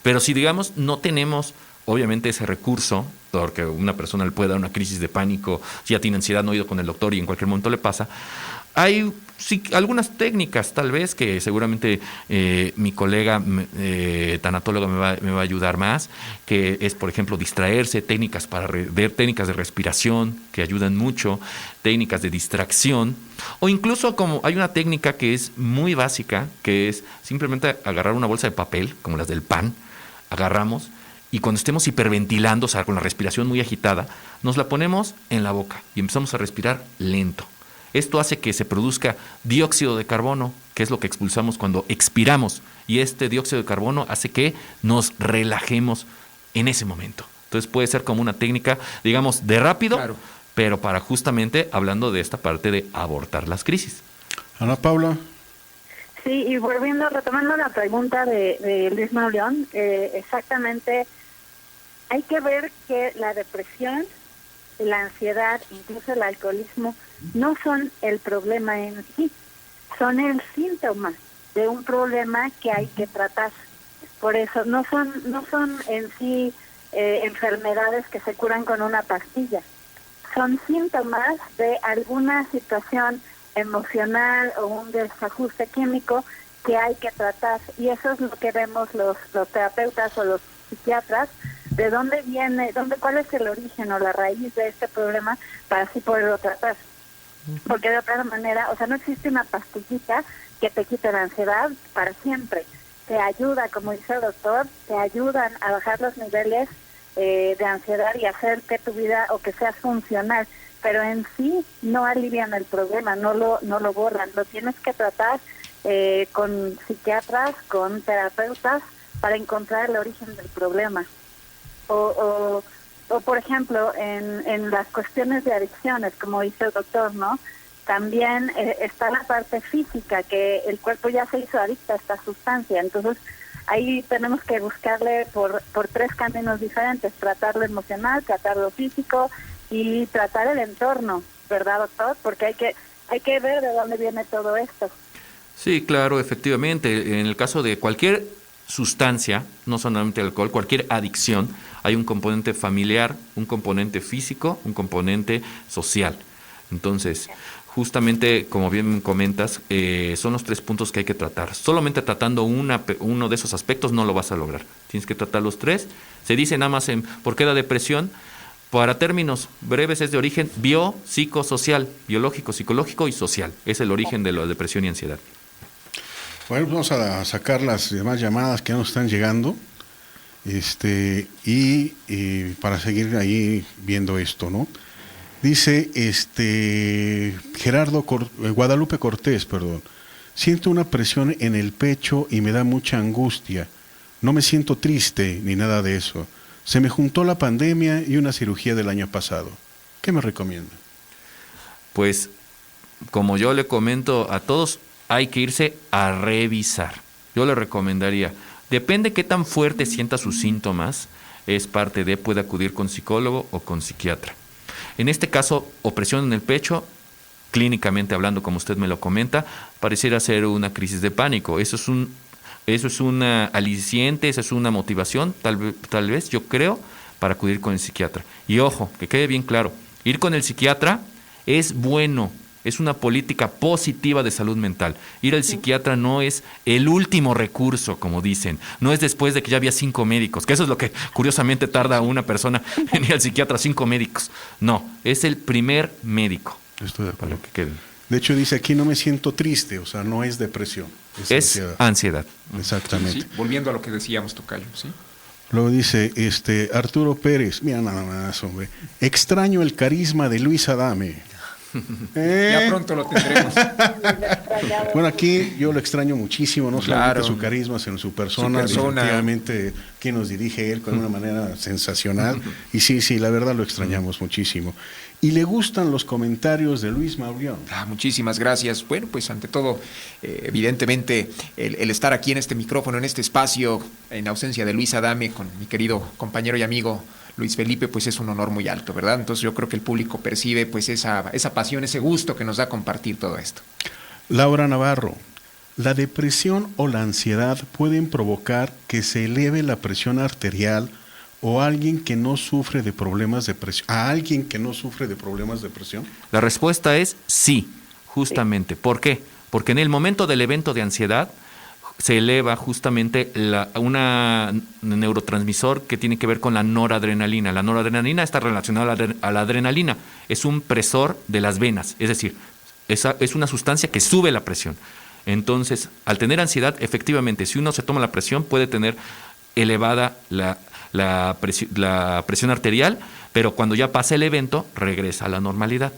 Pero si, no tenemos... Obviamente ese recurso, porque una persona le puede dar una crisis de pánico, si ya tiene ansiedad, no ha ido con el doctor y en cualquier momento le pasa. Hay algunas técnicas, tal vez, que seguramente mi colega tanatóloga me va a ayudar más, que es, por ejemplo, distraerse, técnicas técnicas de respiración, que ayudan mucho, técnicas de distracción, o incluso como hay una técnica que es muy básica, que es simplemente agarrar una bolsa de papel, como las del pan, agarramos, y cuando estemos hiperventilando, o sea, con la respiración muy agitada, nos la ponemos en la boca y empezamos a respirar lento. Esto hace que se produzca dióxido de carbono, que es lo que expulsamos cuando expiramos. Y este dióxido de carbono hace que nos relajemos en ese momento. Entonces puede ser como una técnica, de rápido, claro, pero para justamente hablando de esta parte de abortar las crisis. Ana Paula. Sí, y retomando la pregunta de Luis Mauleón, exactamente, hay que ver que la depresión, la ansiedad, incluso el alcoholismo, no son el problema en sí, son el síntoma de un problema que hay que tratar. Por eso no son en sí enfermedades que se curan con una pastilla, son síntomas de alguna situación emocional o un desajuste químico que hay que tratar, y eso es lo que vemos los terapeutas o los psiquiatras, de dónde viene, cuál es el origen o la raíz de este problema para así poderlo tratar. Porque de otra manera, no existe una pastillita que te quite la ansiedad para siempre. Te ayuda, como dice el doctor, te ayudan a bajar los niveles de ansiedad y hacer que tu vida o que seas funcional, pero en sí no alivian el problema, no lo borran. Lo tienes que tratar con psiquiatras, con terapeutas, para encontrar el origen del problema. O por ejemplo, en las cuestiones de adicciones, como dice el doctor, ¿no? También está la parte física, que el cuerpo ya se hizo adicto a esta sustancia. Entonces, ahí tenemos que buscarle por 3 caminos diferentes: tratar lo emocional, tratar lo físico y tratar el entorno, ¿verdad, doctor? Porque hay que ver de dónde viene todo esto. Sí, claro, efectivamente. En el caso de cualquier sustancia, no solamente el alcohol, cualquier adicción, hay un componente familiar, un componente físico, un componente social. Entonces, justamente, como bien comentas, son los 3 puntos que hay que tratar. Solamente tratando uno de esos aspectos no lo vas a lograr. Tienes que tratar los 3. Se dice nada más por qué la depresión, para términos breves, es de origen biopsicosocial, biológico, psicológico y social. Es el origen de la depresión y ansiedad. Bueno, vamos a sacar las demás llamadas que nos están llegando, y para seguir ahí viendo esto, ¿no? Dice Guadalupe Cortés, Siento una presión en el pecho y me da mucha angustia. No me siento triste ni nada de eso. Se me juntó la pandemia y una cirugía del año pasado. ¿Qué me recomienda? Pues, como yo le comento a todos, hay que irse a revisar. Yo le recomendaría, depende qué tan fuerte sienta sus síntomas, es parte de, puede acudir con psicólogo o con psiquiatra. En este caso, opresión en el pecho, clínicamente hablando, como usted me lo comenta, pareciera ser una crisis de pánico. Eso es una aliciente, esa es una motivación, tal vez, yo creo, para acudir con el psiquiatra. Y ojo, que quede bien claro, ir con el psiquiatra es bueno, es una política positiva de salud mental. Ir al psiquiatra no es el último recurso, como dicen. No es después de que ya había 5 médicos, que eso es lo que curiosamente tarda una persona en ir al psiquiatra, 5 médicos. No, es el primer médico. Estoy de acuerdo. Para que quede. De hecho, dice aquí, no me siento triste, o sea, no es depresión. Es ansiedad. Exactamente. Sí, volviendo a lo que decíamos, tocayo, ¿sí? Luego dice Arturo Pérez, mira nada más, hombre. Extraño el carisma de Luis Adame. Ya pronto lo tendremos. Bueno, aquí yo lo extraño muchísimo, no solamente su carisma, sino su persona. Definitivamente, quien nos dirige él con una manera sensacional. Y sí, la verdad lo extrañamos muchísimo. Y le gustan los comentarios de Luis Maurión. Muchísimas gracias. Bueno, pues ante todo, evidentemente, el estar aquí en este micrófono, en este espacio, en ausencia de Luis Adame, con mi querido compañero y amigo Luis Felipe, pues es un honor muy alto, ¿verdad? Entonces yo creo que el público percibe pues esa pasión, ese gusto que nos da compartir todo esto. Laura Navarro, ¿la depresión o la ansiedad pueden provocar que se eleve la presión arterial o a alguien que no sufre de problemas de presión? ¿A alguien que no sufre de problemas de presión? La respuesta es sí, justamente. ¿Por qué? Porque en el momento del evento de ansiedad se eleva justamente una neurotransmisor que tiene que ver con la noradrenalina. La noradrenalina está relacionada a la adrenalina. Es un presor de las venas, es decir, es una sustancia que sube la presión. Entonces, al tener ansiedad, efectivamente, si uno se toma la presión, puede tener elevada la presión arterial, pero cuando ya pasa el evento, regresa a la normalidad.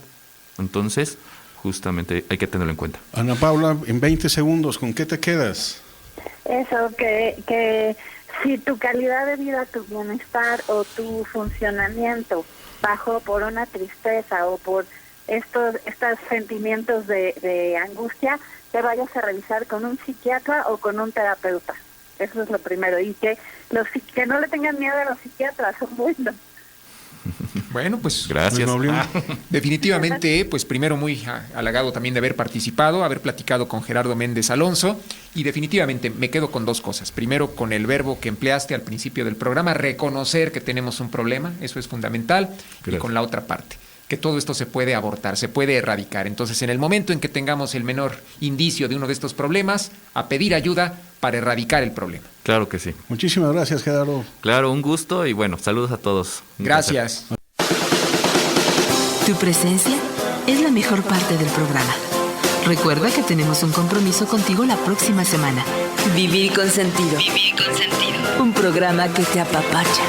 Entonces, justamente hay que tenerlo en cuenta. Ana Paula, en 20 segundos, ¿con qué te quedas? Eso, que si tu calidad de vida, tu bienestar o tu funcionamiento bajó por una tristeza o por estos sentimientos de angustia, te vayas a revisar con un psiquiatra o con un terapeuta. Eso es lo primero. Y que no le tengan miedo a los psiquiatras, son buenos. Bueno, pues gracias. Definitivamente, pues primero muy halagado también de haber participado, haber platicado con Gerardo Méndez Alonso, y definitivamente me quedo con 2 cosas. Primero, con el verbo que empleaste al principio del programa, reconocer que tenemos un problema, eso es fundamental. Gracias. Y con la otra parte, que todo esto se puede abortar, se puede erradicar. Entonces, en el momento en que tengamos el menor indicio de uno de estos problemas, a pedir ayuda para erradicar el problema. Claro que sí. Muchísimas gracias, Gerardo. Claro, un gusto y bueno, saludos a todos. Gracias. Tu presencia es la mejor parte del programa. Recuerda que tenemos un compromiso contigo la próxima semana. Vivir con sentido. Vivir con sentido. Un programa que te apapacha.